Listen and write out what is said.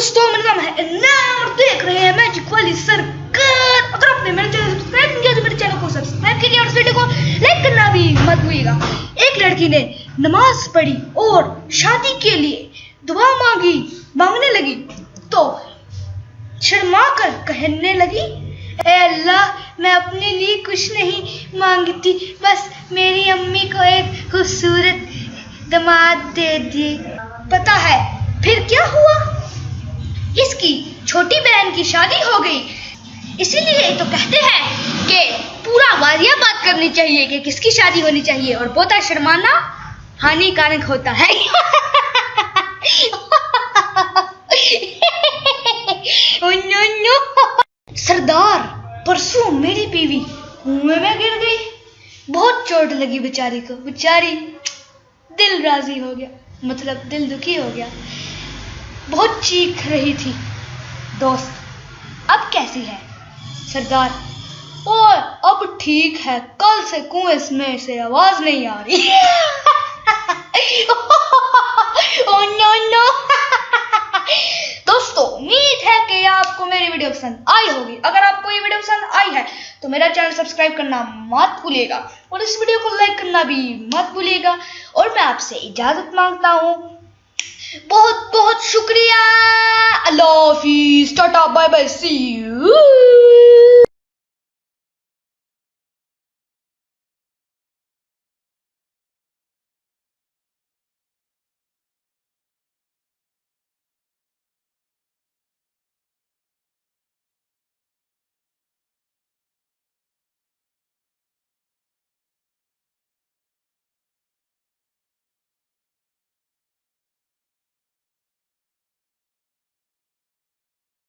दोस्तों, मेरा नाम है इनाम और देख रहे हैं मैजिक वाली सरकार। अगर आपने मेरे चैनल सब्सक्राइब नहीं किया तो मेरे चैनल को सब्सक्राइब कीजिए और इस वीडियो को लाइक करना भी मत भूलिएगा। एक लड़की ने नमाज पढ़ी और शादी के लिए दुआ मांगने लगी तो शर्मा कर कहने लगी, ए अल्लाह, मैं अपने लिए कुछ नहीं मांगती, बस मेरी अम्मी को एक खूबसूरत दामाद दे दिए। पता है फिर क्या हुआ? इसकी छोटी बहन की शादी हो गई। इसीलिए तो कहते हैं कि पूरा वारिया बात करनी चाहिए कि किसकी शादी होनी चाहिए, और बहुता शर्माना हानिकारक होता है। सरदार, परसों मेरी बीवी कुएं में गिर गई। बहुत चोट लगी बेचारी को। बेचारी दिल राजी हो गया, मतलब दिल दुखी हो गया। बहुत चीख रही थी। दोस्त, अब कैसी है? सरदार, और अब ठीक है, कल से कुएं में से आवाज नहीं आ रही। Oh no no. दोस्तों, उम्मीद है कि आपको मेरी वीडियो पसंद आई होगी। अगर आपको ये वीडियो पसंद आई है तो मेरा चैनल सब्सक्राइब करना मत भूलिएगा और इस वीडियो को लाइक करना भी मत भूलिएगा। और मैं आपसे इजाजत मांगता हूँ। बहुत बहुत शुक्रिया। अल्लाह हाफिज, tata, bye bye, see you.